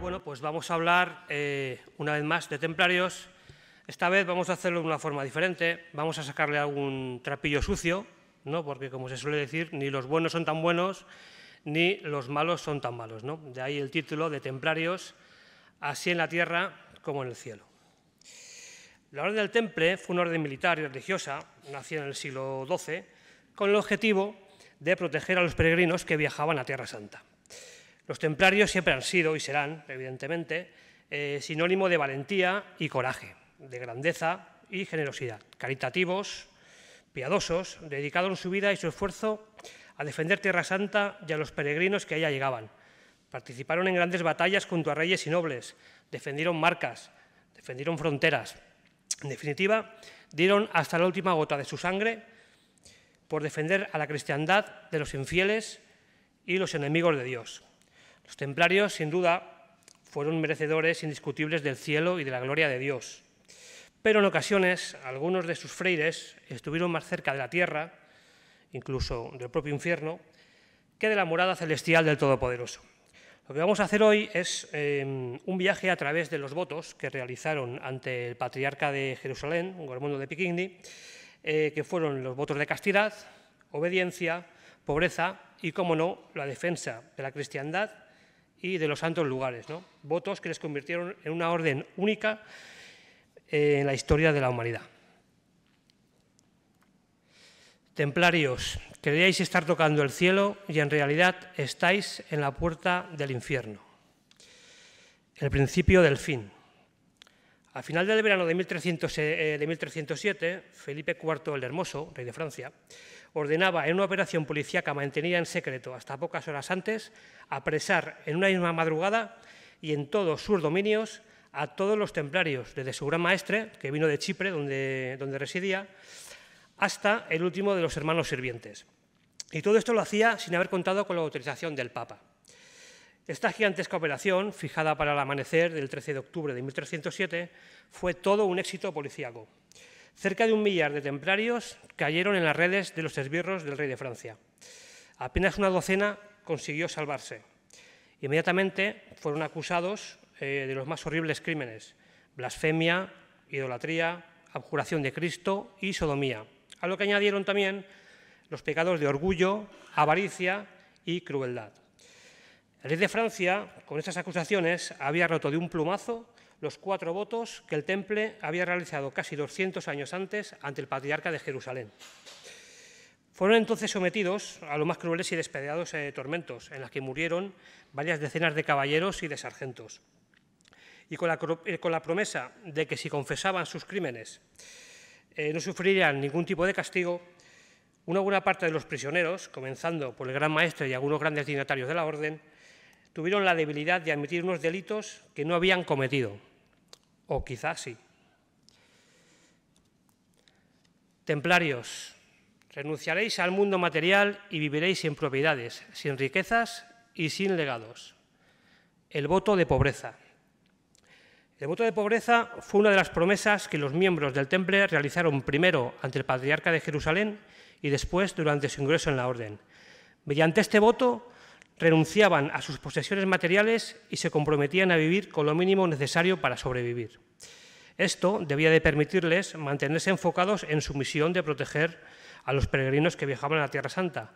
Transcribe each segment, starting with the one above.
Bueno, pues vamos a hablar una vez más de templarios. Esta vez vamos a hacerlo de una forma diferente. Vamos a sacarle algún trapillo sucio, ¿no? Porque, como se suele decir, ni los buenos son tan buenos ni los malos son tan malos, ¿no? De ahí el título de Templarios, así en la tierra como en el cielo. La Orden del Temple fue una orden militar y religiosa, nacida en el siglo XII, con el objetivo de proteger a los peregrinos que viajaban a Tierra Santa. Los templarios siempre han sido y serán, evidentemente, sinónimo de valentía y coraje, de grandeza y generosidad, caritativos, piadosos, dedicados su vida y su esfuerzo a defender Tierra Santa y a los peregrinos que allá llegaban. Participaron en grandes batallas junto a reyes y nobles, defendieron marcas, defendieron fronteras. En definitiva, dieron hasta la última gota de su sangre por defender a la cristiandad de los infieles y los enemigos de Dios. Los templarios, sin duda, fueron merecedores indiscutibles del cielo y de la gloria de Dios. Pero en ocasiones, algunos de sus freires estuvieron más cerca de la tierra, incluso del propio infierno, que de la morada celestial del Todopoderoso. Lo que vamos a hacer hoy es un viaje a través de los votos que realizaron ante el patriarca de Jerusalén, Gormundo de Piquigny, que fueron los votos de castidad, obediencia, pobreza y, como no, la defensa de la cristiandad y de los santos lugares, ¿no? Votos que les convirtieron en una orden única en la historia de la humanidad. Templarios, creíais estar tocando el cielo y en realidad estáis en la puerta del infierno. El principio del fin. Al final del verano de 1307, Felipe IV el Hermoso, rey de Francia, ordenaba en una operación policíaca mantenida en secreto hasta pocas horas antes apresar en una misma madrugada y en todos sus dominios a todos los templarios, desde su gran maestre, que vino de Chipre, donde residía, hasta el último de los hermanos sirvientes. Y todo esto lo hacía sin haber contado con la autorización del Papa. Esta gigantesca operación, fijada para el amanecer del 13 de octubre de 1307, fue todo un éxito policíaco. Cerca de 1 millar de templarios cayeron en las redes de los esbirros del rey de Francia. Apenas una docena consiguió salvarse. Inmediatamente fueron acusados de los más horribles crímenes: blasfemia, idolatría, abjuración de Cristo y sodomía, a lo que añadieron también los pecados de orgullo, avaricia y crueldad. El rey de Francia, con estas acusaciones, había roto de un plumazo los 4 votos que el Temple había realizado casi 200 años antes ante el patriarca de Jerusalén. Fueron entonces sometidos a los más crueles y despiadados tormentos, en los que murieron varias decenas de caballeros y de sargentos. Y con la promesa de que si confesaban sus crímenes no sufrirían ningún tipo de castigo, una buena parte de los prisioneros, comenzando por el gran maestre y algunos grandes dignatarios de la orden, tuvieron la debilidad de admitir unos delitos que no habían cometido, o quizás sí. Templarios, renunciaréis al mundo material y viviréis sin propiedades, sin riquezas y sin legados. El voto de pobreza. El voto de pobreza fue una de las promesas que los miembros del Temple realizaron primero ante el patriarca de Jerusalén y después durante su ingreso en la orden. Mediante este voto renunciaban a sus posesiones materiales y se comprometían a vivir con lo mínimo necesario para sobrevivir. Esto debía de permitirles mantenerse enfocados en su misión de proteger a los peregrinos que viajaban a la Tierra Santa.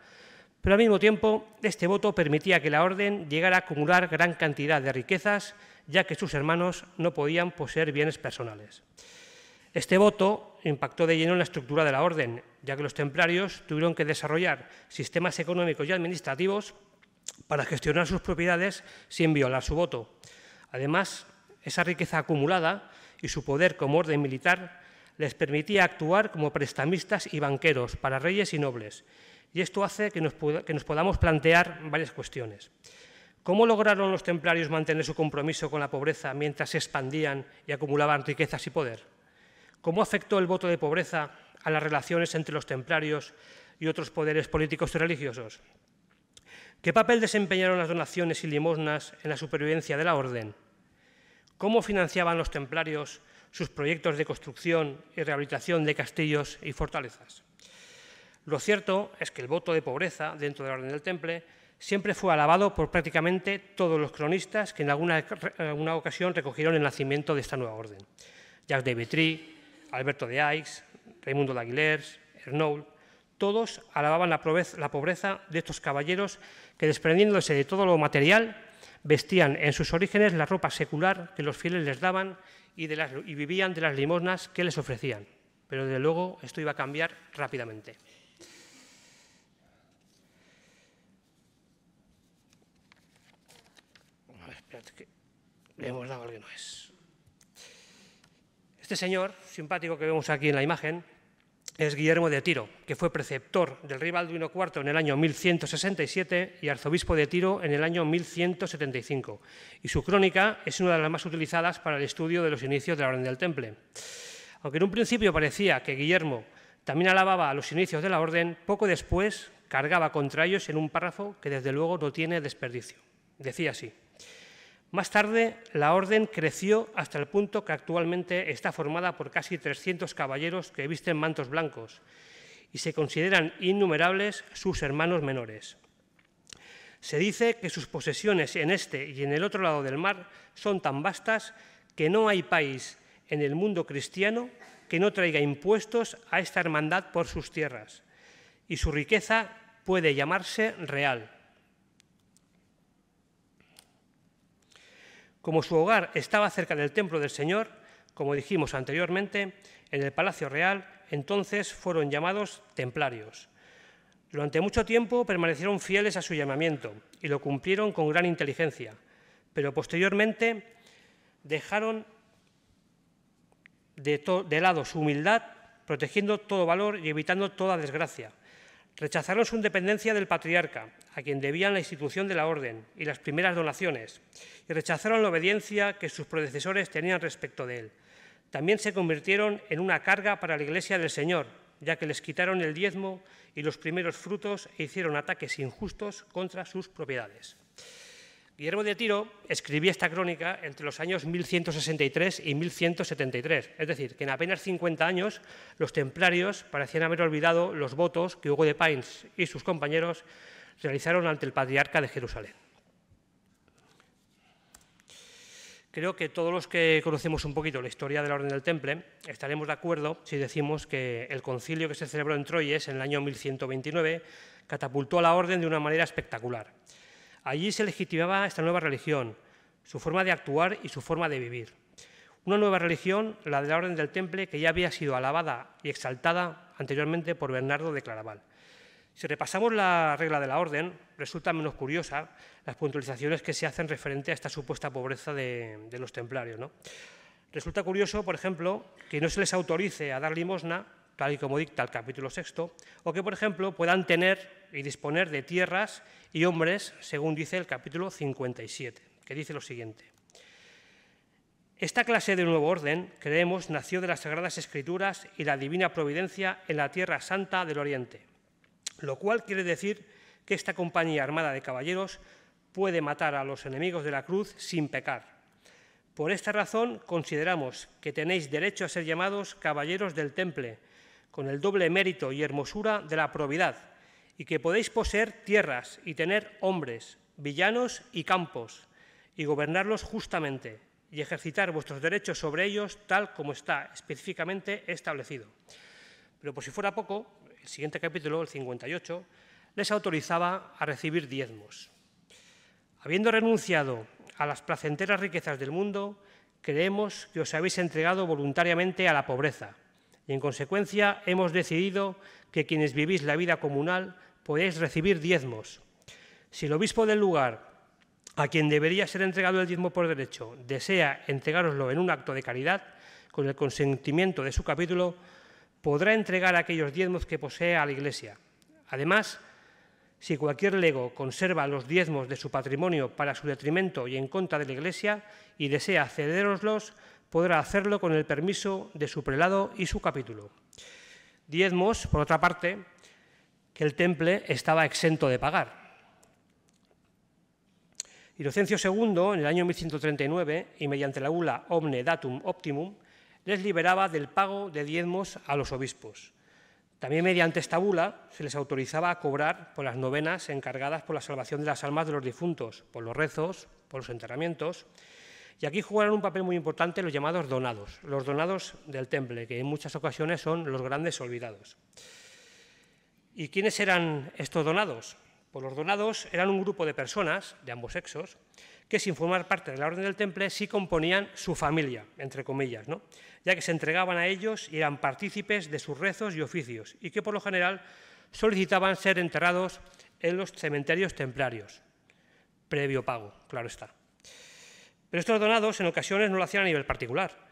Pero al mismo tiempo, este voto permitía que la orden llegara a acumular gran cantidad de riquezas, ya que sus hermanos no podían poseer bienes personales. Este voto impactó de lleno en la estructura de la orden, ya que los templarios tuvieron que desarrollar sistemas económicos y administrativos para gestionar sus propiedades sin violar su voto. Además, esa riqueza acumulada y su poder como orden militar les permitía actuar como prestamistas y banqueros para reyes y nobles. Y esto hace que nos podamos plantear varias cuestiones. ¿Cómo lograron los templarios mantener su compromiso con la pobreza mientras se expandían y acumulaban riquezas y poder? ¿Cómo afectó el voto de pobreza a las relaciones entre los templarios y otros poderes políticos y religiosos? ¿Qué papel desempeñaron las donaciones y limosnas en la supervivencia de la orden? ¿Cómo financiaban los templarios sus proyectos de construcción y rehabilitación de castillos y fortalezas? Lo cierto es que el voto de pobreza dentro de la Orden del Temple Siempre fue alabado por prácticamente todos los cronistas que en alguna ocasión recogieron el nacimiento de esta nueva orden. Jacques de Vitry, Alberto de Aix, Raimundo de Aguilers, Ernoul, todos alababan la pobreza de estos caballeros que, desprendiéndose de todo lo material, vestían en sus orígenes la ropa secular que los fieles les daban y vivían de las limosnas que les ofrecían. Pero, desde luego, esto iba a cambiar rápidamente. Espérate, que le hemos dado al que no es. Este señor, simpático que vemos aquí en la imagen, es Guillermo de Tiro, que fue preceptor del rey Balduino IV en el año 1167 y arzobispo de Tiro en el año 1175. Y su crónica es una de las más utilizadas para el estudio de los inicios de la Orden del Temple. Aunque en un principio parecía que Guillermo también alababa a los inicios de la Orden, poco después cargaba contra ellos en un párrafo que desde luego no tiene desperdicio. Decía así: más tarde, la orden creció hasta el punto que actualmente está formada por casi 300 caballeros que visten mantos blancos y se consideran innumerables sus hermanos menores. Se dice que sus posesiones en este y en el otro lado del mar son tan vastas que no hay país en el mundo cristiano que no traiga impuestos a esta hermandad por sus tierras, y su riqueza puede llamarse real. Como su hogar estaba cerca del templo del Señor, como dijimos anteriormente, en el Palacio Real, entonces fueron llamados templarios. Durante mucho tiempo permanecieron fieles a su llamamiento y lo cumplieron con gran inteligencia, pero posteriormente dejaron de lado su humildad, protegiendo todo valor y evitando toda desgracia. Rechazaron su independencia del patriarca, a quien debían la institución de la orden y las primeras donaciones, y rechazaron la obediencia que sus predecesores tenían respecto de él. También se convirtieron en una carga para la Iglesia del Señor, ya que les quitaron el diezmo y los primeros frutos e hicieron ataques injustos contra sus propiedades. Guillermo de Tiro escribía esta crónica entre los años 1163 y 1173, es decir, que en apenas 50 años los templarios parecían haber olvidado los votos que Hugo de Pins y sus compañeros realizaron ante el patriarca de Jerusalén. Creo que todos los que conocemos un poquito la historia de la Orden del Temple estaremos de acuerdo si decimos que el concilio que se celebró en Troyes en el año 1129 catapultó a la Orden de una manera espectacular. Allí se legitimaba esta nueva religión, su forma de actuar y su forma de vivir. Una nueva religión, la de la Orden del Temple, que ya había sido alabada y exaltada anteriormente por Bernardo de Claraval. Si repasamos la regla de la Orden, resulta menos curiosa las puntualizaciones que se hacen referente a esta supuesta pobreza de los templarios, ¿no? Resulta curioso, por ejemplo, que no se les autorice a dar limosna, tal y como dicta el capítulo 6, o que, por ejemplo, puedan tener y disponer de tierras y hombres, según dice el capítulo 57, que dice lo siguiente: esta clase de nuevo orden, creemos, nació de las Sagradas Escrituras y la divina providencia en la Tierra Santa del Oriente, lo cual quiere decir que esta compañía armada de caballeros puede matar a los enemigos de la cruz sin pecar. Por esta razón, consideramos que tenéis derecho a ser llamados caballeros del Temple, con el doble mérito y hermosura de la probidad, y que podéis poseer tierras y tener hombres, villanos y campos, y gobernarlos justamente, y ejercitar vuestros derechos sobre ellos tal como está específicamente establecido. Pero por si fuera poco, el siguiente capítulo, el 58, les autorizaba a recibir diezmos. Habiendo renunciado a las placenteras riquezas del mundo, creemos que os habéis entregado voluntariamente a la pobreza, y en consecuencia hemos decidido que quienes vivís la vida comunal podéis recibir diezmos. Si el obispo del lugar, a quien debería ser entregado el diezmo por derecho, desea entregároslo en un acto de caridad, con el consentimiento de su capítulo, podrá entregar aquellos diezmos que posee a la Iglesia. Además, si cualquier lego conserva los diezmos de su patrimonio para su detrimento y en contra de la Iglesia y desea cedéroslos, podrá hacerlo con el permiso de su prelado y su capítulo. Diezmos, por otra parte, que el Temple estaba exento de pagar. Inocencio II, en el año 1139, y mediante la bula Omne Datum Optimum, les liberaba del pago de diezmos a los obispos. También mediante esta bula se les autorizaba a cobrar por las novenas encargadas por la salvación de las almas de los difuntos, por los rezos, por los enterramientos. Y aquí jugaron un papel muy importante los llamados donados, los donados del temple, que en muchas ocasiones son los grandes olvidados. ¿Y quiénes eran estos donados? Pues los donados eran un grupo de personas de ambos sexos que, sin formar parte de la Orden del Temple, sí componían su familia, entre comillas, ¿no? Ya que se entregaban a ellos y eran partícipes de sus rezos y oficios, y que por lo general solicitaban ser enterrados en los cementerios templarios, previo pago, claro está. Pero estos donados en ocasiones no lo hacían a nivel particular,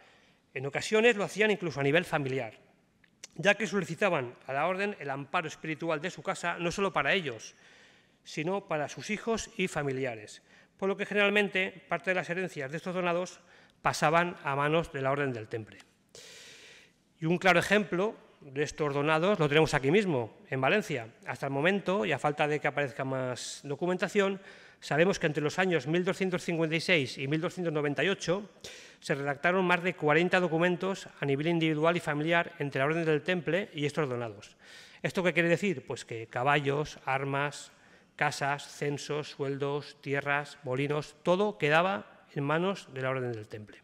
en ocasiones lo hacían incluso a nivel familiar, ya que solicitaban a la Orden el amparo espiritual de su casa, no solo para ellos, sino para sus hijos y familiares, por lo que generalmente parte de las herencias de estos donados pasaban a manos de la Orden del Temple. Y un claro ejemplo de estos donados lo tenemos aquí mismo, en Valencia. Hasta el momento, y a falta de que aparezca más documentación, sabemos que entre los años 1256 y 1298 se redactaron más de 40 documentos a nivel individual y familiar entre la Orden del Temple y estos donados. ¿Esto qué quiere decir? Pues que caballos, armas, casas, censos, sueldos, tierras, molinos, todo quedaba en manos de la Orden del Temple.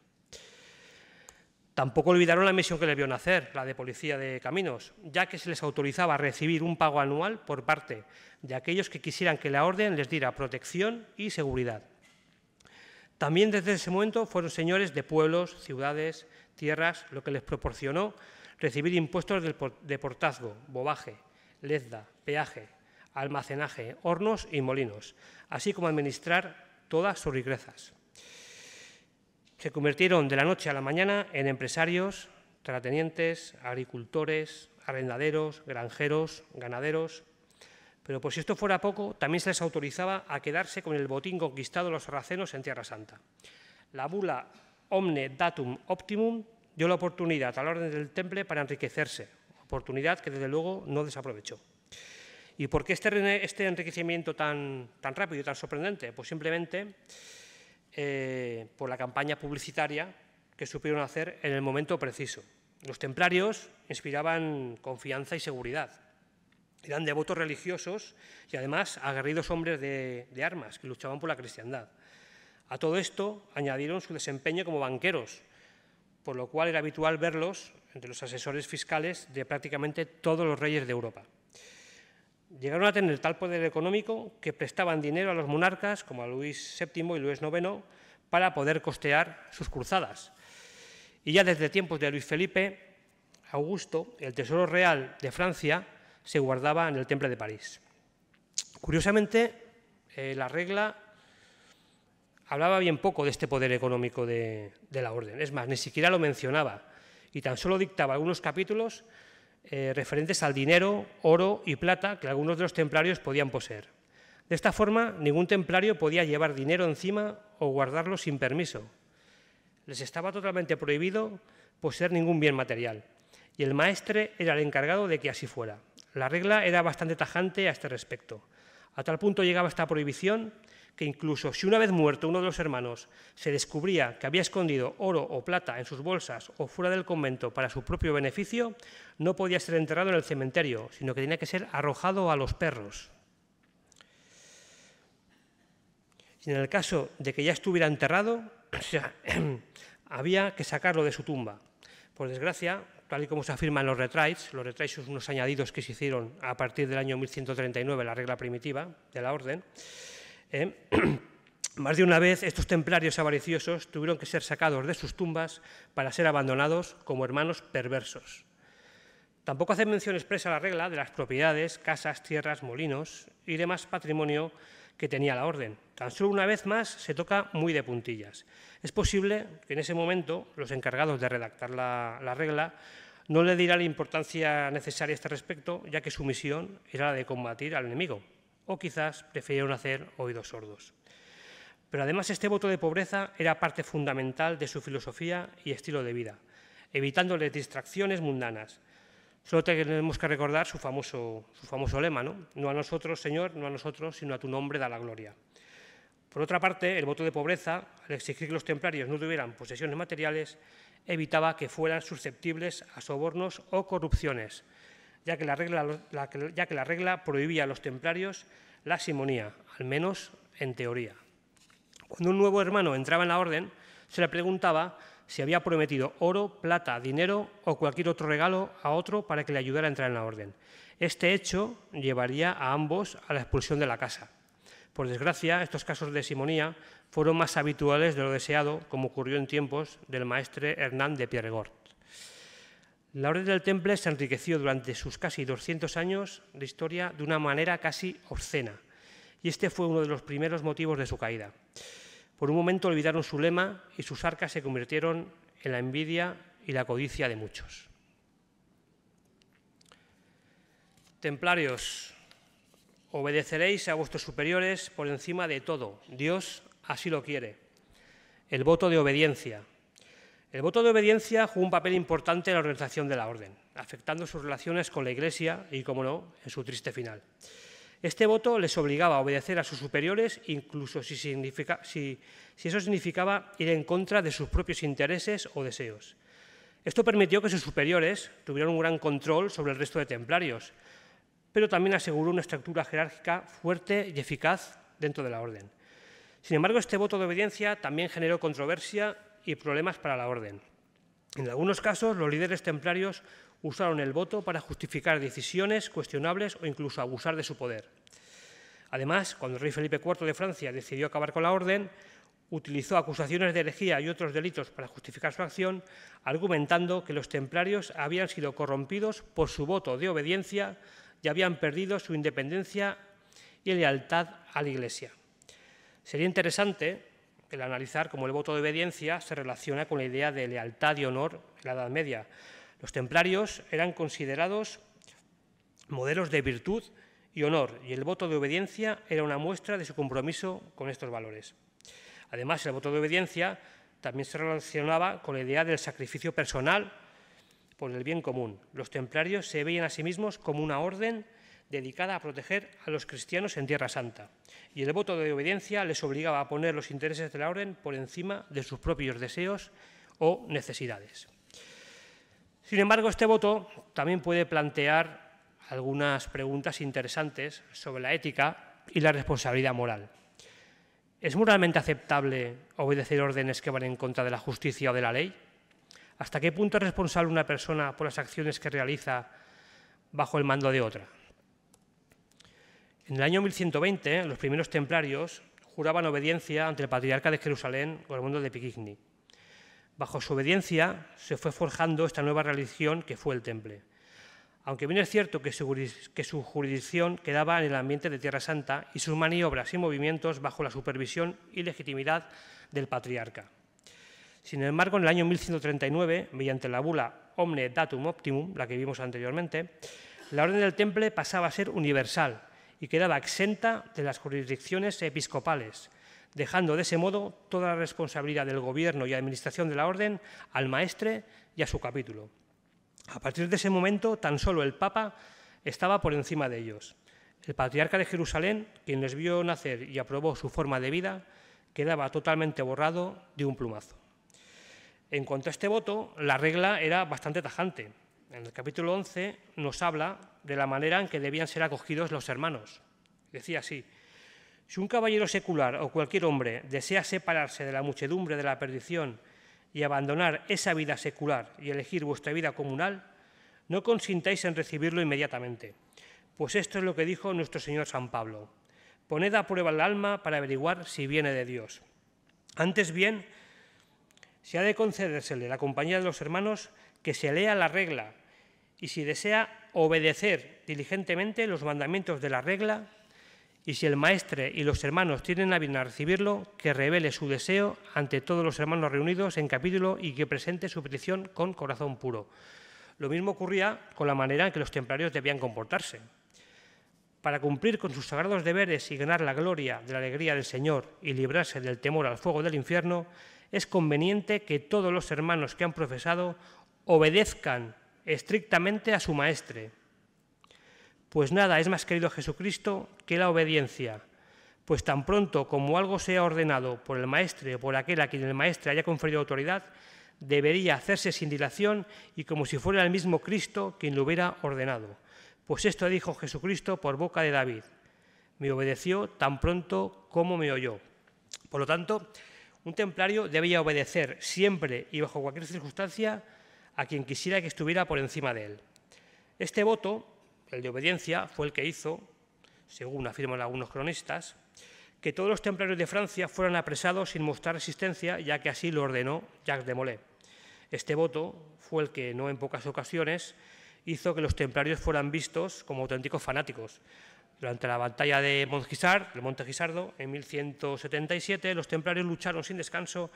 Tampoco olvidaron la misión que les vio nacer, la de policía de caminos, ya que se les autorizaba a recibir un pago anual por parte de aquellos que quisieran que la Orden les diera protección y seguridad. También desde ese momento fueron señores de pueblos, ciudades, tierras, lo que les proporcionó recibir impuestos de portazgo, bobaje, lezda, peaje, almacenaje, hornos y molinos, así como administrar todas sus riquezas. Se convirtieron de la noche a la mañana en empresarios, terratenientes, agricultores, arrendaderos, granjeros, ganaderos. Pero por si esto fuera poco, también se les autorizaba a quedarse con el botín conquistado de los sarracenos en Tierra Santa. La bula Omne Datum Optimum dio la oportunidad a la Orden del Temple para enriquecerse, oportunidad que desde luego no desaprovechó. ¿Y por qué este enriquecimiento tan rápido y tan sorprendente? Pues simplemente por la campaña publicitaria que supieron hacer en el momento preciso. Los templarios inspiraban confianza y seguridad. Eran devotos religiosos y además aguerridos hombres de armas que luchaban por la cristiandad. A todo esto añadieron su desempeño como banqueros, por lo cual era habitual verlos entre los asesores fiscales de prácticamente todos los reyes de Europa. Llegaron a tener tal poder económico que prestaban dinero a los monarcas, como a Luis VII y Luis IX, para poder costear sus cruzadas. Y ya desde tiempos de Luis Felipe Augusto, el tesoro real de Francia se guardaba en el Temple de París. Curiosamente, la regla hablaba bien poco de este poder económico de la Orden. Es más, ni siquiera lo mencionaba y tan solo dictaba algunos capítulos referentes al dinero, oro y plata que algunos de los templarios podían poseer. De esta forma, ningún templario podía llevar dinero encima o guardarlo sin permiso. Les estaba totalmente prohibido poseer ningún bien material, y el maestre era el encargado de que así fuera. La regla era bastante tajante a este respecto. A tal punto llegaba esta prohibición que incluso si una vez muerto uno de los hermanos se descubría que había escondido oro o plata en sus bolsas o fuera del convento para su propio beneficio, no podía ser enterrado en el cementerio, sino que tenía que ser arrojado a los perros. Y en el caso de que ya estuviera enterrado, había que sacarlo de su tumba. Por desgracia, tal y como se afirma en los retraits son unos añadidos que se hicieron a partir del año 1139, la regla primitiva de la Orden, más de una vez estos templarios avariciosos tuvieron que ser sacados de sus tumbas para ser abandonados como hermanos perversos. Tampoco hace mención expresa la regla de las propiedades, casas, tierras, molinos y demás patrimonio que tenía la Orden. Tan solo una vez más se toca muy de puntillas. Es posible que en ese momento los encargados de redactar la regla no le dieran la importancia necesaria a este respecto, ya que su misión era la de combatir al enemigo, o quizás prefirieron hacer oídos sordos. Pero además este voto de pobreza era parte fundamental de su filosofía y estilo de vida, evitándoles distracciones mundanas. Solo tenemos que recordar su famoso lema, ¿no? No a nosotros, Señor, no a nosotros, sino a tu nombre da la gloria. Por otra parte, el voto de pobreza, al exigir que los templarios no tuvieran posesiones materiales, evitaba que fueran susceptibles a sobornos o corrupciones, ya que la regla prohibía a los templarios la simonía, al menos en teoría. Cuando un nuevo hermano entraba en la orden, se le preguntaba si había prometido oro, plata, dinero o cualquier otro regalo a otro para que le ayudara a entrar en la orden. Este hecho llevaría a ambos a la expulsión de la casa. Por desgracia, estos casos de simonía fueron más habituales de lo deseado, como ocurrió en tiempos del maestre Hernán de Pierregort. La Orden del Temple se enriqueció durante sus casi 200 años de historia de una manera casi obscena, y este fue uno de los primeros motivos de su caída. Por un momento olvidaron su lema y sus arcas se convirtieron en la envidia y la codicia de muchos. Templarios, obedeceréis a vuestros superiores por encima de todo. Dios así lo quiere. El voto de obediencia. El voto de obediencia jugó un papel importante en la organización de la orden, afectando sus relaciones con la Iglesia y, como no, en su triste final. Este voto les obligaba a obedecer a sus superiores, incluso si eso significaba ir en contra de sus propios intereses o deseos. Esto permitió que sus superiores tuvieran un gran control sobre el resto de templarios, pero también aseguró una estructura jerárquica fuerte y eficaz dentro de la orden. Sin embargo, este voto de obediencia también generó controversia y problemas para la orden. En algunos casos, los líderes templarios usaron el voto para justificar decisiones cuestionables o incluso abusar de su poder. Además, cuando el rey Felipe IV de Francia decidió acabar con la orden, utilizó acusaciones de herejía y otros delitos para justificar su acción, argumentando que los templarios habían sido corrompidos por su voto de obediencia y habían perdido su independencia y lealtad a la Iglesia. Sería interesante el analizar cómo el voto de obediencia se relaciona con la idea de lealtad y honor en la Edad Media. Los templarios eran considerados modelos de virtud y honor, y el voto de obediencia era una muestra de su compromiso con estos valores. Además, el voto de obediencia también se relacionaba con la idea del sacrificio personal por el bien común. Los templarios se veían a sí mismos como una orden dedicada a proteger a los cristianos en Tierra Santa, y el voto de obediencia les obligaba a poner los intereses de la orden por encima de sus propios deseos o necesidades. Sin embargo, este voto también puede plantear algunas preguntas interesantes sobre la ética y la responsabilidad moral. ¿Es moralmente aceptable obedecer órdenes que van en contra de la justicia o de la ley? ¿Hasta qué punto es responsable una persona por las acciones que realiza bajo el mando de otra? En el año 1120, los primeros templarios juraban obediencia ante el patriarca de Jerusalén, Gormundo de Picquigny. Bajo su obediencia se fue forjando esta nueva religión que fue el Temple. Aunque bien es cierto que su jurisdicción quedaba en el ambiente de Tierra Santa y sus maniobras y movimientos bajo la supervisión y legitimidad del patriarca. Sin embargo, en el año 1139, mediante la bula Omne Datum Optimum, la que vimos anteriormente, la orden del Temple pasaba a ser universal y quedaba exenta de las jurisdicciones episcopales, dejando de ese modo toda la responsabilidad del gobierno y administración de la orden al maestre y a su capítulo. A partir de ese momento, tan solo el Papa estaba por encima de ellos. El patriarca de Jerusalén, quien les vio nacer y aprobó su forma de vida, quedaba totalmente borrado de un plumazo. En cuanto a este voto, la regla era bastante tajante. En el capítulo 11 nos habla de la manera en que debían ser acogidos los hermanos. Decía así: si un caballero secular o cualquier hombre desea separarse de la muchedumbre de la perdición y abandonar esa vida secular y elegir vuestra vida comunal, no consintáis en recibirlo inmediatamente, pues esto es lo que dijo nuestro Señor San Pablo: poned a prueba el alma para averiguar si viene de Dios. Antes bien, si ha de concedérsele la compañía de los hermanos, que se lea la regla, y si desea obedecer diligentemente los mandamientos de la regla, y si el maestre y los hermanos tienen a bien a recibirlo, que revele su deseo ante todos los hermanos reunidos en capítulo y que presente su petición con corazón puro. Lo mismo ocurría con la manera en que los templarios debían comportarse. Para cumplir con sus sagrados deberes y ganar la gloria de la alegría del Señor y librarse del temor al fuego del infierno, es conveniente que todos los hermanos que han profesado obedezcan estrictamente a su maestre. Pues nada es más querido a Jesucristo que la obediencia, pues tan pronto como algo sea ordenado por el maestre o por aquel a quien el maestre haya conferido autoridad, debería hacerse sin dilación y como si fuera el mismo Cristo quien lo hubiera ordenado. Pues esto dijo Jesucristo por boca de David. Me obedeció tan pronto como me oyó. Por lo tanto, un templario debía obedecer siempre y bajo cualquier circunstancia a quien quisiera que estuviera por encima de él. Este voto, el de obediencia, fue el que hizo, según afirman algunos cronistas, que todos los templarios de Francia fueran apresados sin mostrar resistencia, ya que así lo ordenó Jacques de Molay. Este voto fue el que, no en pocas ocasiones, hizo que los templarios fueran vistos como auténticos fanáticos. Durante la batalla de Montegisardo, en 1177, los templarios lucharon sin descanso,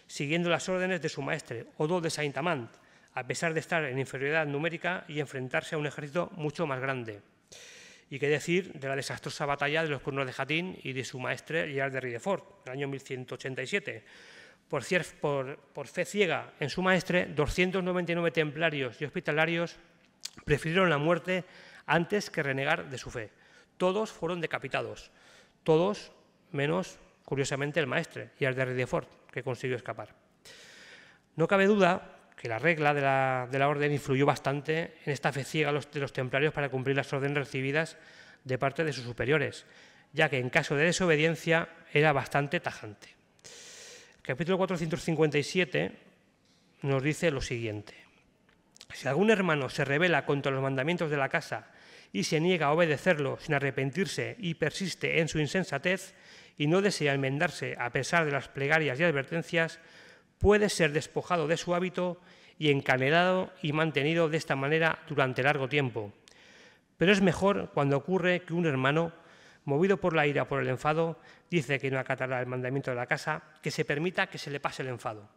siguiendo las órdenes de su maestre, Odo de Saint-Amand, a pesar de estar en inferioridad numérica y enfrentarse a un ejército mucho más grande. Y qué decir de la desastrosa batalla de los Cuernos de Jatín y de su maestre Gerard de Ridefort, en el año 1187. Por fe ciega en su maestre, 299 templarios y hospitalarios prefirieron la muerte antes que renegar de su fe. Todos fueron decapitados, todos menos, curiosamente, el maestre Gerard de Ridefort, que consiguió escapar. No cabe duda que la regla de la orden influyó bastante en esta fe ciega de los templarios para cumplir las órdenes recibidas de parte de sus superiores, ya que en caso de desobediencia era bastante tajante. El capítulo 457 nos dice lo siguiente. Si algún hermano se rebela contra los mandamientos de la casa y se niega a obedecerlo sin arrepentirse y persiste en su insensatez y no desea enmendarse a pesar de las plegarias y advertencias, puede ser despojado de su hábito y encadenado y mantenido de esta manera durante largo tiempo. Pero es mejor cuando ocurre que un hermano, movido por la ira o por el enfado, dice que no acatará el mandamiento de la casa, que se permita que se le pase el enfado.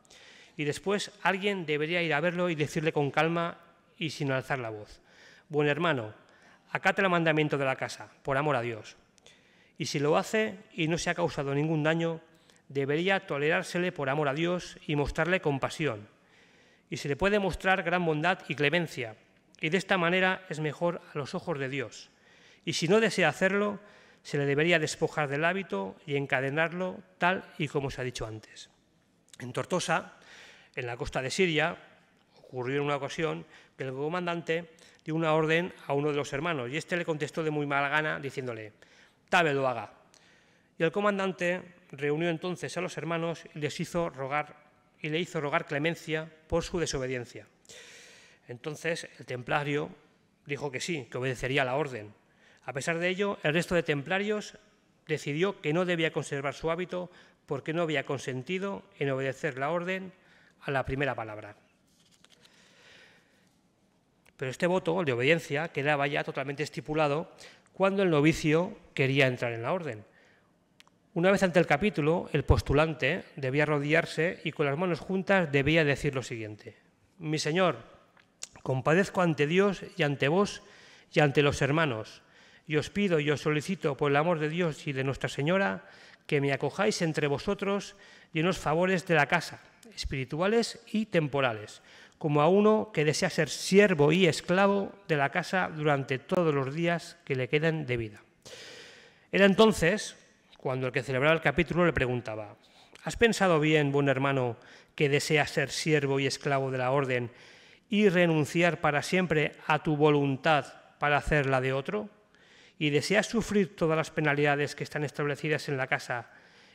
Y después alguien debería ir a verlo y decirle con calma y sin alzar la voz: buen hermano, acata el mandamiento de la casa, por amor a Dios. Y si lo hace y no se ha causado ningún daño, debería tolerársele por amor a Dios y mostrarle compasión. Y se le puede mostrar gran bondad y clemencia, y de esta manera es mejor a los ojos de Dios. Y si no desea hacerlo, se le debería despojar del hábito y encadenarlo tal y como se ha dicho antes. En Tortosa, en la costa de Siria, ocurrió en una ocasión que el comandante dio una orden a uno de los hermanos y éste le contestó de muy mala gana diciéndole: «Tal vez lo haga». Y el comandante reunió entonces a los hermanos y le hizo rogar clemencia por su desobediencia. Entonces el templario dijo que sí, que obedecería la orden. A pesar de ello, el resto de templarios decidió que no debía conservar su hábito porque no había consentido en obedecer la orden a la primera palabra. Pero este voto de obediencia quedaba ya totalmente estipulado cuando el novicio quería entrar en la orden. Una vez ante el capítulo, el postulante debía arrodillarse y con las manos juntas debía decir lo siguiente: «Mi señor, compadezco ante Dios y ante vos y ante los hermanos, y os pido y os solicito por el amor de Dios y de Nuestra Señora que me acojáis entre vosotros y en los favores de la casa, espirituales y temporales, como a uno que desea ser siervo y esclavo de la casa durante todos los días que le queden de vida». Era entonces cuando el que celebraba el capítulo le preguntaba: «¿Has pensado bien, buen hermano, que deseas ser siervo y esclavo de la orden y renunciar para siempre a tu voluntad para hacer la de otro? ¿Y deseas sufrir todas las penalidades que están establecidas en la casa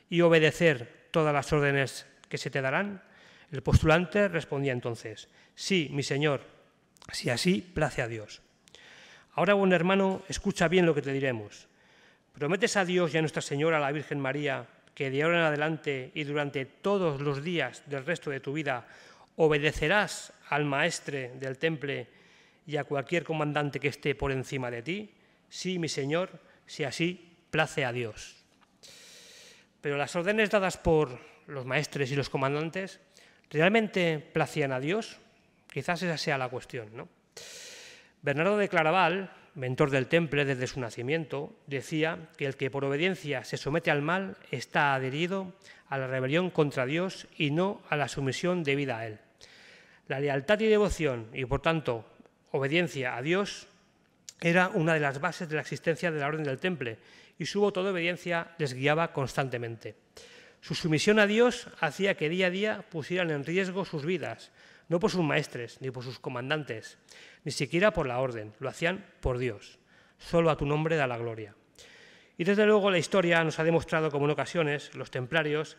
y obedecer todas las órdenes que se te darán?» El postulante respondía entonces: «Sí, mi señor, si así place a Dios». «Ahora, buen hermano, escucha bien lo que te diremos. ¿Prometes a Dios y a Nuestra Señora, la Virgen María, que de ahora en adelante y durante todos los días del resto de tu vida obedecerás al maestre del temple y a cualquier comandante que esté por encima de ti?» «Sí, mi señor, si así place a Dios». Pero las órdenes dadas por los maestres y los comandantes, ¿realmente placían a Dios? Quizás esa sea la cuestión, ¿no? Bernardo de Claraval, mentor del temple desde su nacimiento, decía que el que por obediencia se somete al mal está adherido a la rebelión contra Dios y no a la sumisión debida a él. La lealtad y devoción, y por tanto obediencia a Dios, era una de las bases de la existencia de la orden del temple, y su voto de obediencia les guiaba constantemente. Su sumisión a Dios hacía que día a día pusieran en riesgo sus vidas, no por sus maestres, ni por sus comandantes, ni siquiera por la orden, lo hacían por Dios. Solo a tu nombre da la gloria. Y desde luego la historia nos ha demostrado cómo en ocasiones los templarios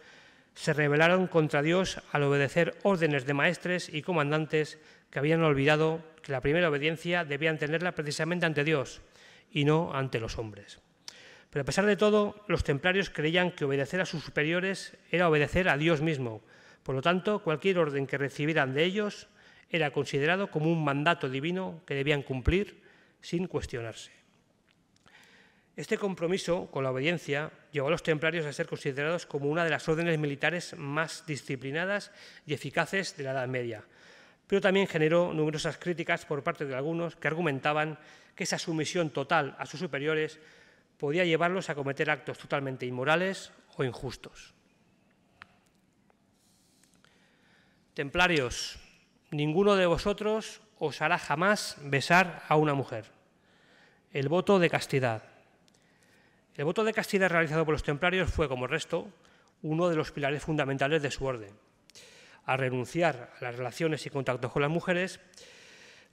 se rebelaron contra Dios al obedecer órdenes de maestres y comandantes que habían olvidado que la primera obediencia debían tenerla precisamente ante Dios y no ante los hombres. Pero a pesar de todo, los templarios creían que obedecer a sus superiores era obedecer a Dios mismo. Por lo tanto, cualquier orden que recibieran de ellos era considerado como un mandato divino que debían cumplir sin cuestionarse. Este compromiso con la obediencia llevó a los templarios a ser considerados como una de las órdenes militares más disciplinadas y eficaces de la Edad Media, pero también generó numerosas críticas por parte de algunos que argumentaban que esa sumisión total a sus superiores podía llevarlos a cometer actos totalmente inmorales o injustos. Templarios, ninguno de vosotros os hará jamás besar a una mujer. El voto de castidad. El voto de castidad realizado por los templarios fue, como el resto, uno de los pilares fundamentales de su orden. Al renunciar a las relaciones y contactos con las mujeres,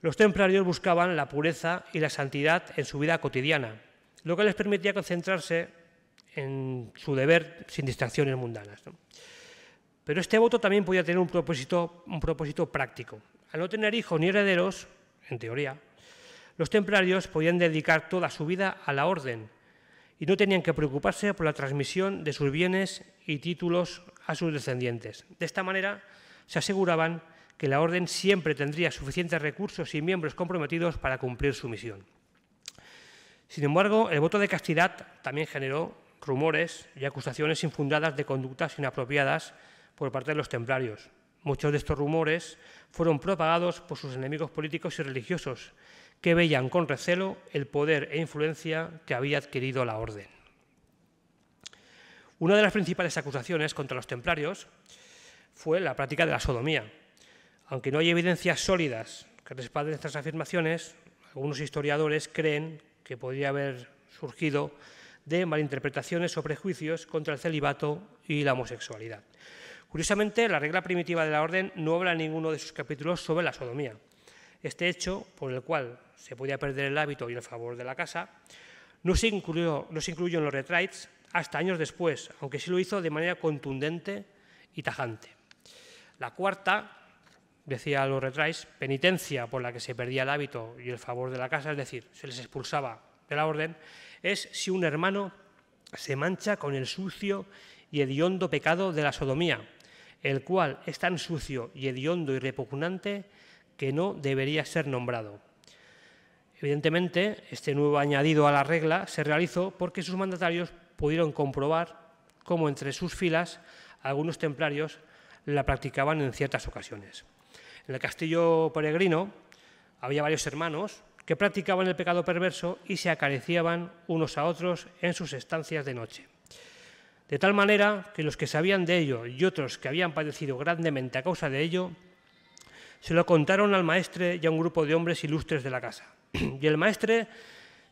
los templarios buscaban la pureza y la santidad en su vida cotidiana, lo que les permitía concentrarse en su deber sin distracciones mundanas. Pero este voto también podía tener un propósito práctico. Al no tener hijos ni herederos, en teoría, los templarios podían dedicar toda su vida a la orden y no tenían que preocuparse por la transmisión de sus bienes y títulos a sus descendientes. De esta manera, se aseguraban que la orden siempre tendría suficientes recursos y miembros comprometidos para cumplir su misión. Sin embargo, el voto de castidad también generó rumores y acusaciones infundadas de conductas inapropiadas por parte de los templarios. Muchos de estos rumores fueron propagados por sus enemigos políticos y religiosos, que veían con recelo el poder e influencia que había adquirido la orden. Una de las principales acusaciones contra los templarios fue la práctica de la sodomía. Aunque no hay evidencias sólidas que respalden estas afirmaciones, algunos historiadores creen que podría haber surgido de malinterpretaciones o prejuicios contra el celibato y la homosexualidad. Curiosamente, la regla primitiva de la orden no habla en ninguno de sus capítulos sobre la sodomía. Este hecho, por el cual se podía perder el hábito y el favor de la casa, no se incluyó en los retraits hasta años después, aunque sí lo hizo de manera contundente y tajante. La cuarta, decía los retraits, penitencia por la que se perdía el hábito y el favor de la casa, es decir, se les expulsaba de la orden, es si un hermano se mancha con el sucio y hediondo pecado de la sodomía, el cual es tan sucio y hediondo y repugnante que no debería ser nombrado. Evidentemente, este nuevo añadido a la regla se realizó porque sus mandatarios pudieron comprobar cómo entre sus filas algunos templarios la practicaban en ciertas ocasiones. En el castillo peregrino había varios hermanos que practicaban el pecado perverso y se acariciaban unos a otros en sus estancias de noche. De tal manera que los que sabían de ello y otros que habían padecido grandemente a causa de ello, se lo contaron al maestre y a un grupo de hombres ilustres de la casa. Y el maestre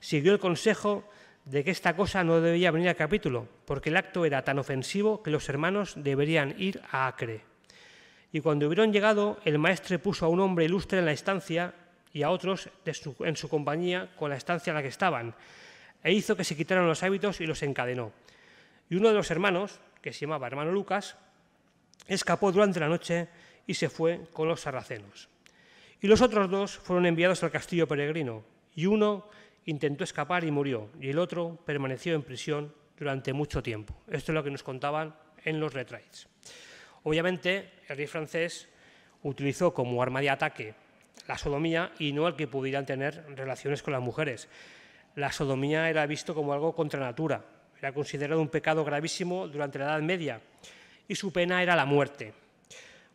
siguió el consejo de que esta cosa no debía venir a capítulo, porque el acto era tan ofensivo que los hermanos deberían ir a Acre. Y cuando hubieron llegado, el maestre puso a un hombre ilustre en la estancia y a otros en su compañía con la estancia en la que estaban, e hizo que se quitaran los hábitos y los encadenó. Y uno de los hermanos, que se llamaba hermano Lucas, escapó durante la noche y se fue con los sarracenos. Y los otros dos fueron enviados al castillo peregrino, y uno intentó escapar y murió, y el otro permaneció en prisión durante mucho tiempo. Esto es lo que nos contaban en los retraits. Obviamente, el rey francés utilizó como arma de ataque la sodomía y no el que pudieran tener relaciones con las mujeres. La sodomía era visto como algo contra natura, era considerado un pecado gravísimo durante la Edad Media y su pena era la muerte.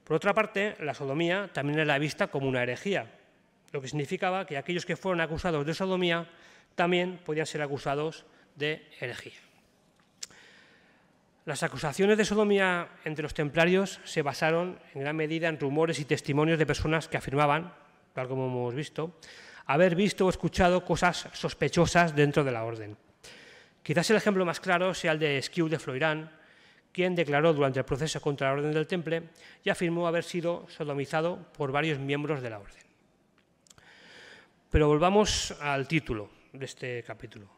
Por otra parte, la sodomía también era vista como una herejía, lo que significaba que aquellos que fueron acusados de sodomía también podían ser acusados de herejía. Las acusaciones de sodomía entre los templarios se basaron en gran medida en rumores y testimonios de personas que afirmaban, tal como hemos visto, haber visto o escuchado cosas sospechosas dentro de la orden. Quizás el ejemplo más claro sea el de Esquiu de Floirán, quien declaró durante el proceso contra la Orden del Temple y afirmó haber sido sodomizado por varios miembros de la Orden. Pero volvamos al título de este capítulo.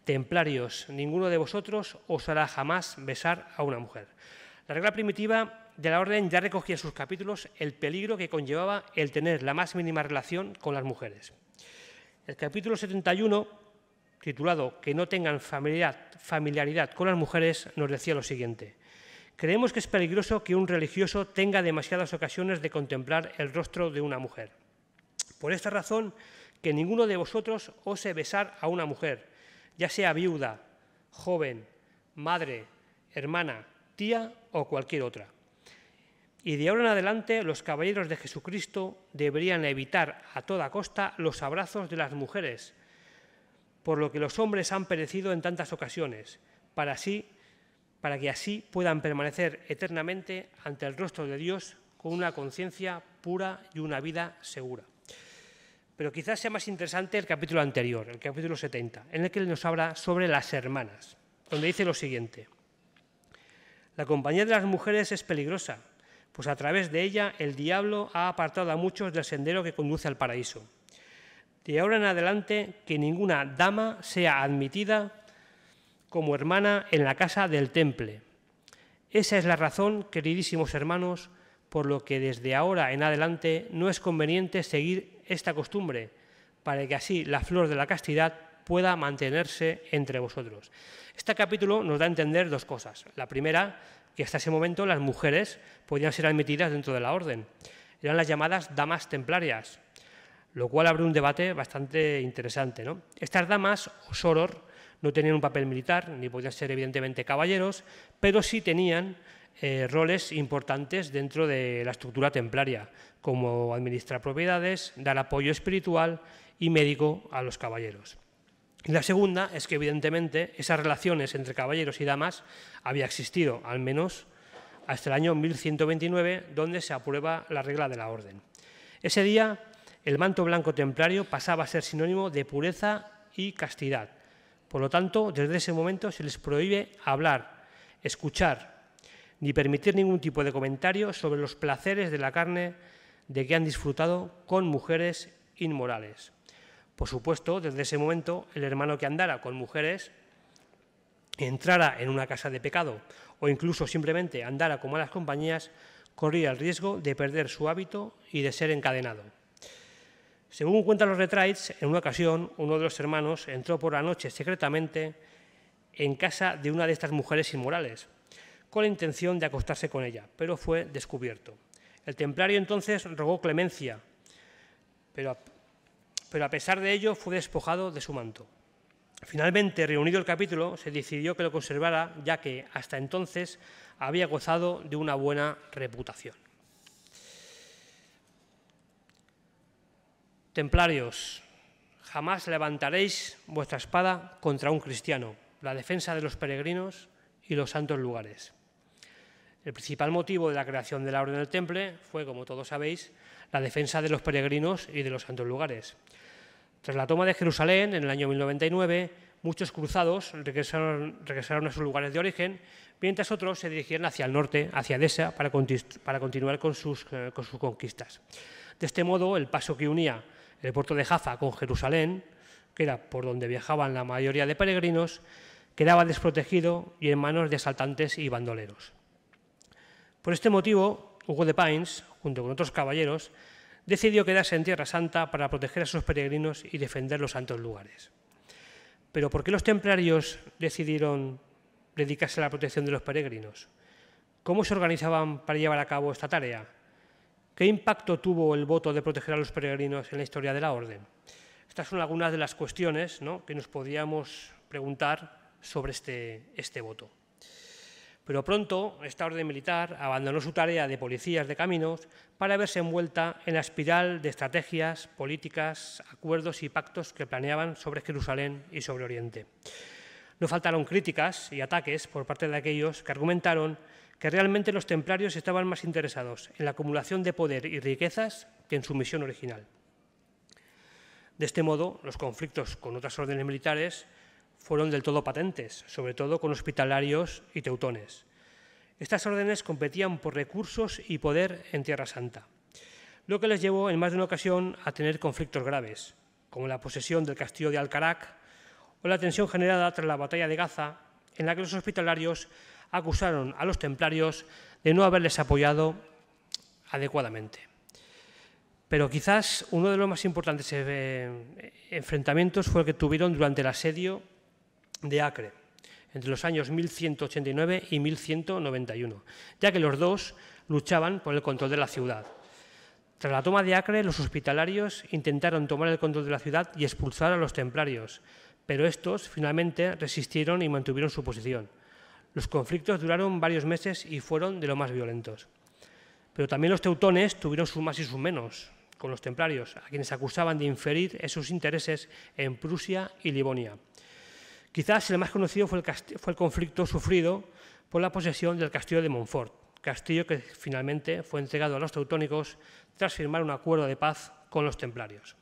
Templarios, ninguno de vosotros os hará jamás besar a una mujer. La regla primitiva de la Orden ya recogía en sus capítulos el peligro que conllevaba el tener la más mínima relación con las mujeres. El capítulo 71, titulado «Que no tengan familiaridad con las mujeres», nos decía lo siguiente. Creemos que es peligroso que un religioso tenga demasiadas ocasiones de contemplar el rostro de una mujer. Por esta razón, que ninguno de vosotros ose besar a una mujer, ya sea viuda, joven, madre, hermana, tía o cualquier otra. Y de ahora en adelante los caballeros de Jesucristo deberían evitar a toda costa los abrazos de las mujeres, por lo que los hombres han perecido en tantas ocasiones, para que así puedan permanecer eternamente ante el rostro de Dios con una conciencia pura y una vida segura. Pero quizás sea más interesante el capítulo anterior, el capítulo 70, en el que nos habla sobre las hermanas, donde dice lo siguiente. La compañía de las mujeres es peligrosa, pues a través de ella el diablo ha apartado a muchos del sendero que conduce al paraíso. De ahora en adelante, que ninguna dama sea admitida como hermana en la casa del temple. Esa es la razón, queridísimos hermanos, por lo que desde ahora en adelante no es conveniente seguir esta costumbre, para que así la flor de la castidad pueda mantenerse entre vosotros. Este capítulo nos da a entender dos cosas. La primera, que hasta ese momento las mujeres podían ser admitidas dentro de la orden. Eran las llamadas damas templarias, lo cual abre un debate bastante interesante, ¿no? Estas damas, o soror, no tenían un papel militar, ni podían ser evidentemente caballeros, pero sí tenían roles importantes dentro de la estructura templaria, como administrar propiedades, dar apoyo espiritual y médico a los caballeros. Y la segunda es que, evidentemente, esas relaciones entre caballeros y damas había existido, al menos hasta el año 1129, donde se aprueba la regla de la orden. Ese día, el manto blanco templario pasaba a ser sinónimo de pureza y castidad. Por lo tanto, desde ese momento se les prohíbe hablar, escuchar, ni permitir ningún tipo de comentario sobre los placeres de la carne de que han disfrutado con mujeres inmorales. Por supuesto, desde ese momento, el hermano que andara con mujeres, entrara en una casa de pecado o incluso simplemente andara con malas compañías, corría el riesgo de perder su hábito y de ser encadenado. Según cuentan los retraits, en una ocasión uno de los hermanos entró por la noche secretamente en casa de una de estas mujeres inmorales, con la intención de acostarse con ella, pero fue descubierto. El templario entonces rogó clemencia, pero a pesar de ello fue despojado de su manto. Finalmente, reunido el capítulo, se decidió que lo conservara, ya que hasta entonces había gozado de una buena reputación. Templarios, jamás levantaréis vuestra espada contra un cristiano, la defensa de los peregrinos y los santos lugares. El principal motivo de la creación de la Orden del Temple fue, como todos sabéis, la defensa de los peregrinos y de los santos lugares. Tras la toma de Jerusalén en el año 1099, muchos cruzados regresaron a sus lugares de origen, mientras otros se dirigieron hacia el norte, hacia Edesa, para continuar con sus conquistas. De este modo, el paso que unía el puerto de Jaffa con Jerusalén, que era por donde viajaban la mayoría de peregrinos, quedaba desprotegido y en manos de asaltantes y bandoleros. Por este motivo, Hugo de Pines, junto con otros caballeros, decidió quedarse en Tierra Santa para proteger a sus peregrinos y defender los santos lugares. Pero ¿por qué los templarios decidieron dedicarse a la protección de los peregrinos? ¿Cómo se organizaban para llevar a cabo esta tarea? ¿Qué impacto tuvo el voto de proteger a los peregrinos en la historia de la Orden? Estas son algunas de las cuestiones, ¿no?, que nos podíamos preguntar sobre este voto. Pero pronto esta orden militar abandonó su tarea de policías de caminos para verse envuelta en la espiral de estrategias, políticas, acuerdos y pactos que planeaban sobre Jerusalén y sobre Oriente. No faltaron críticas y ataques por parte de aquellos que argumentaron que realmente los templarios estaban más interesados en la acumulación de poder y riquezas que en su misión original. De este modo, los conflictos con otras órdenes militares fueron del todo patentes, sobre todo con hospitalarios y teutones. Estas órdenes competían por recursos y poder en Tierra Santa, lo que les llevó en más de una ocasión a tener conflictos graves, como la posesión del castillo de Alcarac o la tensión generada tras la batalla de Gaza, en la que los hospitalarios acusaron a los templarios de no haberles apoyado adecuadamente. Pero quizás uno de los más importantes enfrentamientos fue el que tuvieron durante el asedio de Acre, entre los años 1189 y 1191, ya que los dos luchaban por el control de la ciudad. Tras la toma de Acre, los hospitalarios intentaron tomar el control de la ciudad y expulsar a los templarios, pero estos finalmente resistieron y mantuvieron su posición. Los conflictos duraron varios meses y fueron de los más violentos. Pero también los teutones tuvieron sus más y sus menos con los templarios, a quienes acusaban de inferir esos intereses en Prusia y Livonia. Quizás el más conocido fue el conflicto sufrido por la posesión del castillo de Montfort, castillo que finalmente fue entregado a los teutónicos tras firmar un acuerdo de paz con los templarios.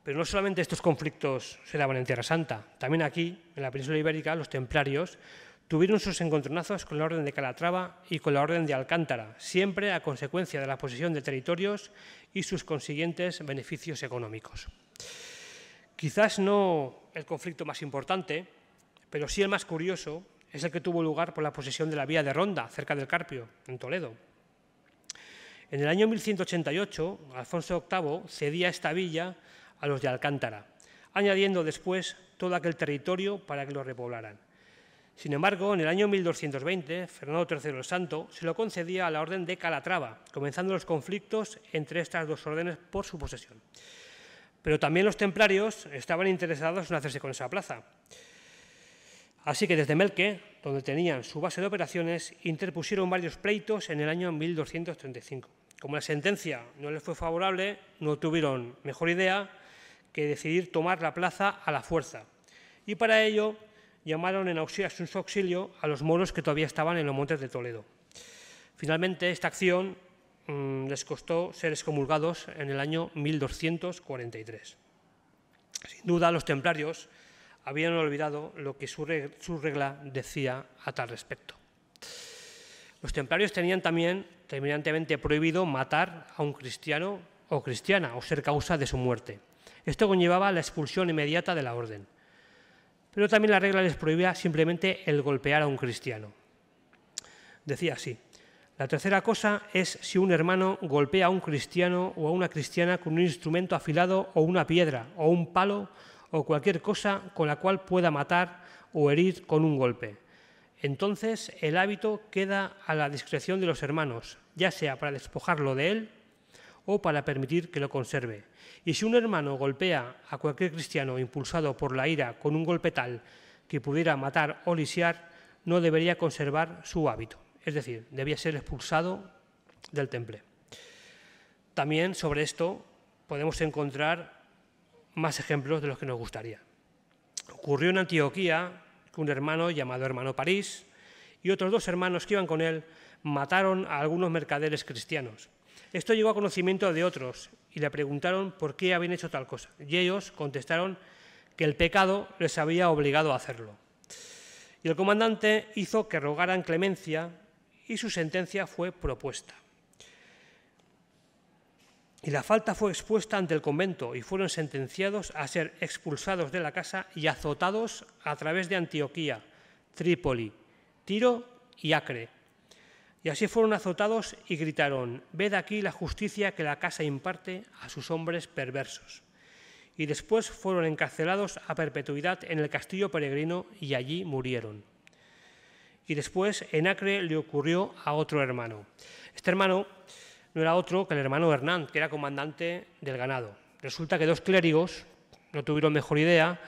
Pero no solamente estos conflictos se daban en Tierra Santa, también aquí, en la península ibérica, los templarios tuvieron sus encontronazos con la Orden de Calatrava y con la Orden de Alcántara, siempre a consecuencia de la posesión de territorios y sus consiguientes beneficios económicos. Quizás no el conflicto más importante, pero sí el más curioso, es el que tuvo lugar por la posesión de la vía de Ronda, cerca del Carpio, en Toledo. En el año 1188, Alfonso VIII cedía esta villa a los de Alcántara, añadiendo después todo aquel territorio para que lo repoblaran. Sin embargo, en el año 1220, Fernando III el Santo se lo concedía a la Orden de Calatrava, comenzando los conflictos entre estas dos órdenes por su posesión. Pero también los templarios estaban interesados en hacerse con esa plaza. Así que desde Melque, donde tenían su base de operaciones, interpusieron varios pleitos en el año 1235. Como la sentencia no les fue favorable, no tuvieron mejor idea que decidir tomar la plaza a la fuerza. Y para ello llamaron en su auxilio a los moros que todavía estaban en los montes de Toledo. Finalmente, esta acción les costó ser excomulgados en el año 1243. Sin duda, los templarios habían olvidado lo que su regla decía a tal respecto. Los templarios tenían también terminantemente prohibido matar a un cristiano o cristiana o ser causa de su muerte. Esto conllevaba la expulsión inmediata de la orden. Pero también la regla les prohibía simplemente el golpear a un cristiano. Decía así: la tercera cosa es si un hermano golpea a un cristiano o a una cristiana con un instrumento afilado o una piedra o un palo o cualquier cosa con la cual pueda matar o herir con un golpe. Entonces el hábito queda a la discreción de los hermanos, ya sea para despojarlo de él o para permitir que lo conserve. Y si un hermano golpea a cualquier cristiano impulsado por la ira con un golpe tal que pudiera matar o lisiar, no debería conservar su hábito, es decir, debía ser expulsado del temple. También sobre esto podemos encontrar más ejemplos de los que nos gustaría. Ocurrió en Antioquía que un hermano llamado hermano París y otros dos hermanos que iban con él mataron a algunos mercaderes cristianos. Esto llegó a conocimiento de otros y le preguntaron por qué habían hecho tal cosa. Y ellos contestaron que el pecado les había obligado a hacerlo. Y el comandante hizo que rogaran clemencia y su sentencia fue propuesta. Y la falta fue expuesta ante el convento y fueron sentenciados a ser expulsados de la casa y azotados a través de Antioquía, Trípoli, Tiro y Acre. Y así fueron azotados y gritaron: «Ved aquí la justicia que la casa imparte a sus hombres perversos». Y después fueron encarcelados a perpetuidad en el castillo peregrino y allí murieron. Y después en Acre le ocurrió a otro hermano. Este hermano no era otro que el hermano Hernán, que era comandante del ganado. Resulta que dos clérigos no tuvieron mejor idea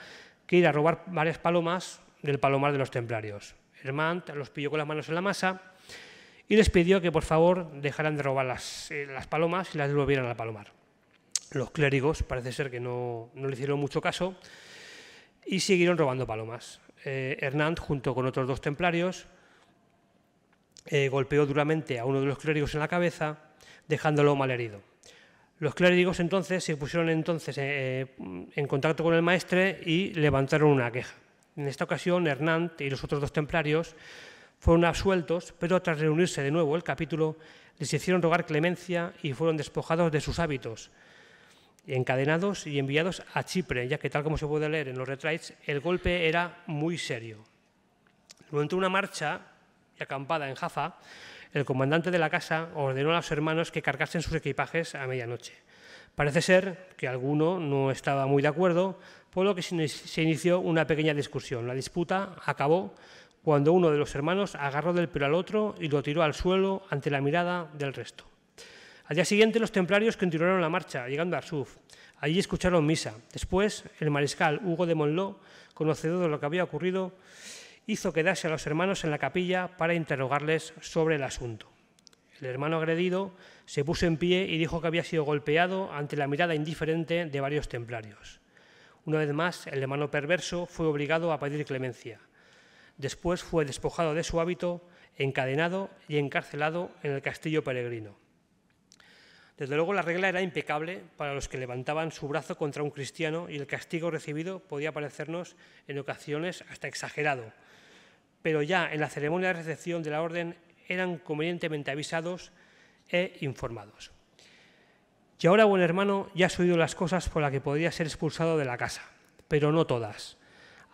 que ir a robar varias palomas del palomar de los templarios. Hernán los pilló con las manos en la masa y les pidió que por favor dejaran de robar las palomas y las devolvieran al palomar. Los clérigos parece ser que no le hicieron mucho caso y siguieron robando palomas. Hernán, junto con otros dos templarios, golpeó duramente a uno de los clérigos en la cabeza, dejándolo malherido. Los clérigos entonces se pusieron en contacto con el maestre y levantaron una queja. En esta ocasión, Hernán y los otros dos templarios Fueron absueltos, pero tras reunirse de nuevo el capítulo, les hicieron rogar clemencia y fueron despojados de sus hábitos, encadenados y enviados a Chipre, ya que, tal como se puede leer en los retraits, el golpe era muy serio. Durante una marcha y acampada en Jaffa, el comandante de la casa ordenó a los hermanos que cargasen sus equipajes a medianoche. Parece ser que alguno no estaba muy de acuerdo, por lo que se inició una pequeña discusión. La disputa acabó cuando uno de los hermanos agarró del pelo al otro y lo tiró al suelo ante la mirada del resto. Al día siguiente, los templarios continuaron la marcha, llegando a Arsuf. Allí escucharon misa. Después, el mariscal Hugo de Monló, conocedor de lo que había ocurrido, hizo quedarse a los hermanos en la capilla para interrogarles sobre el asunto. El hermano agredido se puso en pie y dijo que había sido golpeado ante la mirada indiferente de varios templarios. Una vez más, el hermano perverso fue obligado a pedir clemencia. Después fue despojado de su hábito, encadenado y encarcelado en el castillo peregrino. Desde luego, la regla era impecable para los que levantaban su brazo contra un cristiano y el castigo recibido podía parecernos en ocasiones hasta exagerado. Pero ya en la ceremonia de recepción de la orden eran convenientemente avisados e informados. Y ahora, buen hermano, ya has oído las cosas por las que podrías ser expulsado de la casa, pero no todas.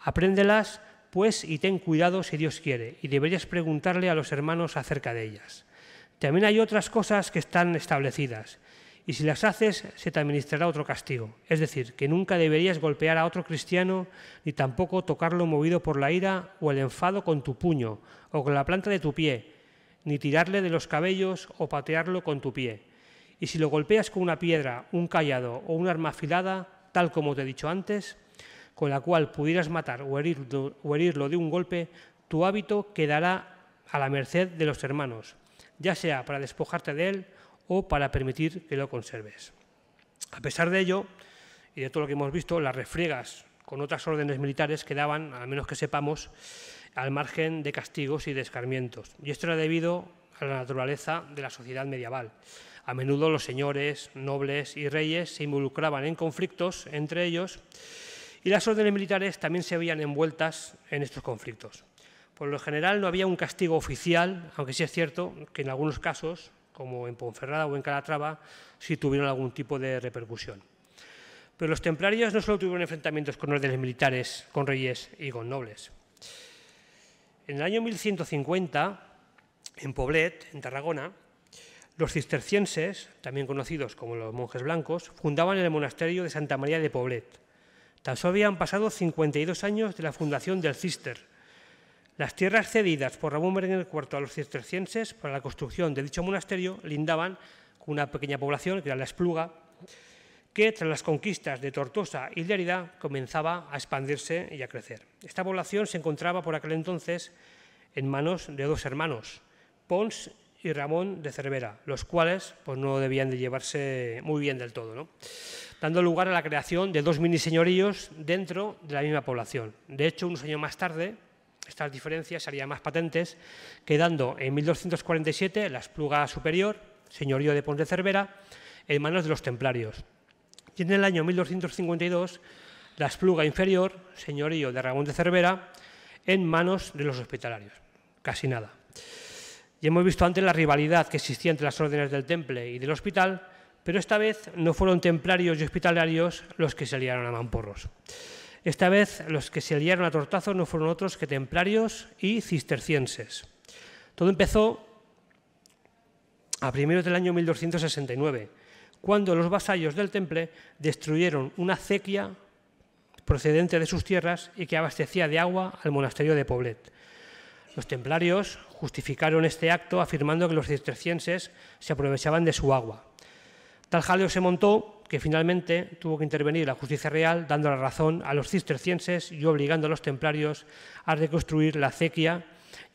Apréndelas, pues, y ten cuidado si Dios quiere, y deberías preguntarle a los hermanos acerca de ellas. También hay otras cosas que están establecidas, y si las haces, se te administrará otro castigo. Es decir, que nunca deberías golpear a otro cristiano, ni tampoco tocarlo movido por la ira o el enfado con tu puño, o con la planta de tu pie, ni tirarle de los cabellos o patearlo con tu pie. Y si lo golpeas con una piedra, un cayado o un arma afilada, tal como te he dicho antes, con la cual pudieras matar o herirlo de un golpe, tu hábito quedará a la merced de los hermanos, ya sea para despojarte de él o para permitir que lo conserves. A pesar de ello, y de todo lo que hemos visto, las refriegas con otras órdenes militares quedaban, al menos que sepamos, al margen de castigos y de escarmientos. Y esto era debido a la naturaleza de la sociedad medieval. A menudo los señores, nobles y reyes se involucraban en conflictos entre ellos y las órdenes militares también se veían envueltas en estos conflictos. Por lo general no había un castigo oficial, aunque sí es cierto que en algunos casos, como en Ponferrada o en Calatrava, sí tuvieron algún tipo de repercusión. Pero los templarios no solo tuvieron enfrentamientos con órdenes militares, con reyes y con nobles. En el año 1150, en Poblet, en Tarragona, los cistercienses, también conocidos como los monjes blancos, fundaban el monasterio de Santa María de Poblet. Tan solo habían pasado 52 años de la fundación del Cister. Las tierras cedidas por Ramón Berenguer IV a los cistercienses para la construcción de dicho monasterio lindaban con una pequeña población, que era la Espluga, que tras las conquistas de Tortosa y Lérida comenzaba a expandirse y a crecer. Esta población se encontraba por aquel entonces en manos de dos hermanos, Pons y Ramón de Cervera, los cuales pues, no debían de llevarse muy bien del todo, ¿no? Dando lugar a la creación de dos miniseñoríos dentro de la misma población. De hecho, unos años más tarde, estas diferencias serían más patentes, quedando en 1247 la Espluga Superior, señorío de Pons de Cervera, en manos de los templarios. Y en el año 1252, la Espluga Inferior, señorío de Ramón de Cervera, en manos de los hospitalarios. Casi nada. Ya hemos visto antes la rivalidad que existía entre las órdenes del Temple y del Hospital, pero esta vez no fueron templarios y hospitalarios los que se liaron a mamporros. Esta vez los que se liaron a tortazos no fueron otros que templarios y cistercienses. Todo empezó a primeros del año 1269, cuando los vasallos del Temple destruyeron una acequia procedente de sus tierras y que abastecía de agua al monasterio de Poblet. Los templarios justificaron este acto afirmando que los cistercienses se aprovechaban de su agua. Tal jaleo se montó que finalmente tuvo que intervenir la justicia real dando la razón a los cistercienses y obligando a los templarios a reconstruir la acequia.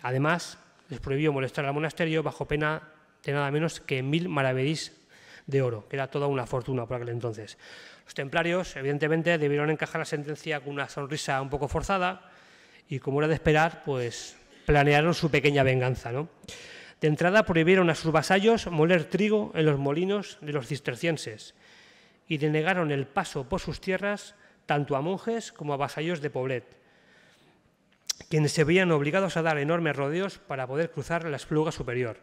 Además, les prohibió molestar al monasterio bajo pena de nada menos que 1000 maravedís de oro, que era toda una fortuna por aquel entonces. Los templarios, evidentemente, debieron encajar la sentencia con una sonrisa un poco forzada y, como era de esperar, pues planearon su pequeña venganza, ¿no? De entrada prohibieron a sus vasallos moler trigo en los molinos de los cistercienses y denegaron el paso por sus tierras tanto a monjes como a vasallos de Poblet. quienes se veían obligados a dar enormes rodeos para poder cruzar la Espluga Superior.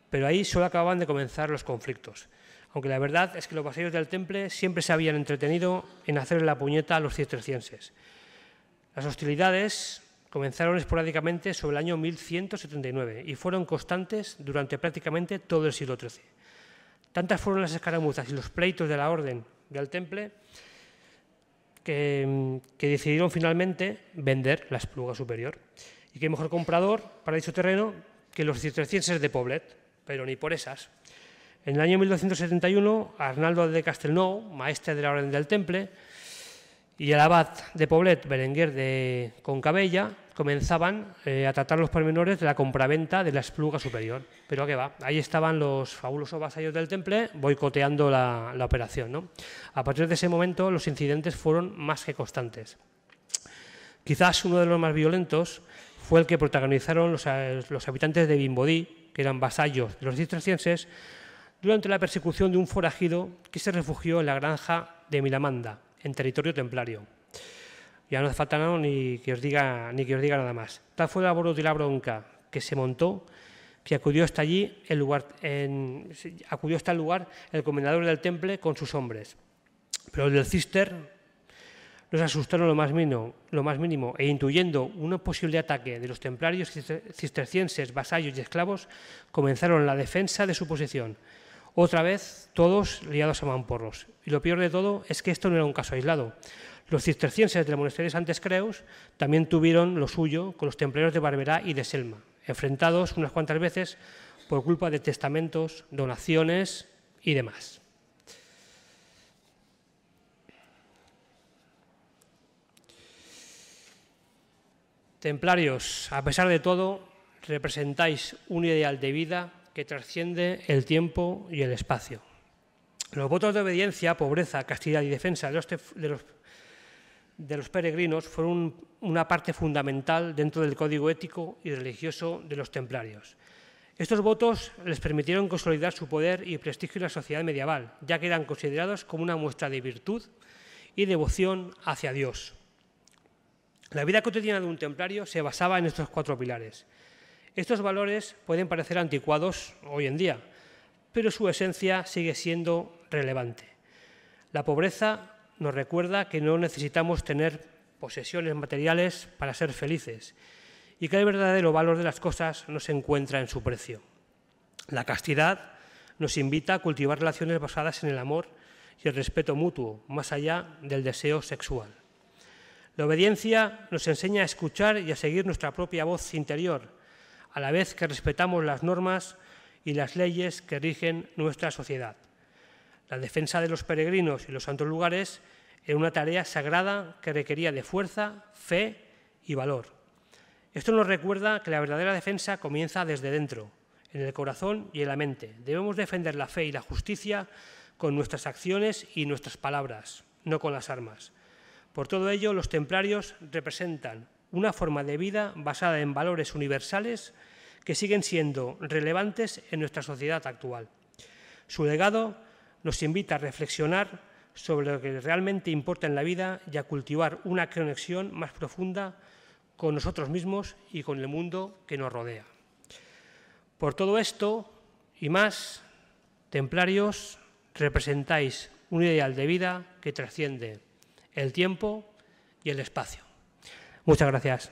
Pero ahí solo acababan de comenzar los conflictos, aunque la verdad es que los vasallos del Temple siempre se habían entretenido en hacerle la puñeta a los cistercienses. Las hostilidades comenzaron esporádicamente sobre el año 1179 y fueron constantes durante prácticamente todo el siglo XIII. Tantas fueron las escaramuzas y los pleitos de la Orden del Temple que decidieron finalmente vender la Espluga Superior. Y qué mejor comprador para dicho terreno que los cistercienses de Poblet, pero ni por esas. En el año 1271, Arnaldo de Castelnau, maestre de la Orden del Temple, y el abad de Poblet, Berenguer de Concabella, comenzaban a tratar los pormenores de la compraventa de la Espluga Superior. Pero ¿a qué va? Ahí estaban los fabulosos vasallos del Temple boicoteando la operación, ¿no? A partir de ese momento, los incidentes fueron más que constantes. Quizás uno de los más violentos fue el que protagonizaron los habitantes de Vimbodí, que eran vasallos de los cistercienses, durante la persecución de un forajido que se refugió en la granja de Milamanda, en territorio templario. Ya no hace falta ni que os diga nada más. Tal fue la alboroto y la bronca que se montó, que acudió hasta el lugar el comendador del Temple con sus hombres. Pero los del Cister no se asustaron lo más mínimo e intuyendo un posible ataque de los templarios cistercienses, vasallos y esclavos, comenzaron la defensa de su posición. Otra vez, todos liados a mamporros. Y lo peor de todo es que esto no era un caso aislado. Los cistercienses del monasterio de Santes Creus también tuvieron lo suyo con los templarios de Barberá y de Selma, enfrentados unas cuantas veces por culpa de testamentos, donaciones y demás. Templarios, a pesar de todo, representáis un ideal de vida que trasciende el tiempo y el espacio. Los votos de obediencia, pobreza, castidad y defensa de los peregrinos fueron una parte fundamental dentro del código ético y religioso de los templarios. Estos votos les permitieron consolidar su poder y prestigio en la sociedad medieval, ya que eran considerados como una muestra de virtud y devoción hacia Dios. La vida cotidiana de un templario se basaba en estos 4 pilares. Estos valores pueden parecer anticuados hoy en día, pero su esencia sigue siendo relevante. La pobreza nos recuerda que no necesitamos tener posesiones materiales para ser felices y que el verdadero valor de las cosas no se encuentra en su precio. La castidad nos invita a cultivar relaciones basadas en el amor y el respeto mutuo, más allá del deseo sexual. La obediencia nos enseña a escuchar y a seguir nuestra propia voz interior, a la vez que respetamos las normas y las leyes que rigen nuestra sociedad. La defensa de los peregrinos y los santos lugares era una tarea sagrada que requería de fuerza, fe y valor. Esto nos recuerda que la verdadera defensa comienza desde dentro, en el corazón y en la mente. Debemos defender la fe y la justicia con nuestras acciones y nuestras palabras, no con las armas. Por todo ello, los templarios representan una forma de vida basada en valores universales que siguen siendo relevantes en nuestra sociedad actual. Su legado nos invita a reflexionar sobre lo que realmente importa en la vida y a cultivar una conexión más profunda con nosotros mismos y con el mundo que nos rodea. Por todo esto y más, templarios, representáis un ideal de vida que trasciende el tiempo y el espacio. Muchas gracias.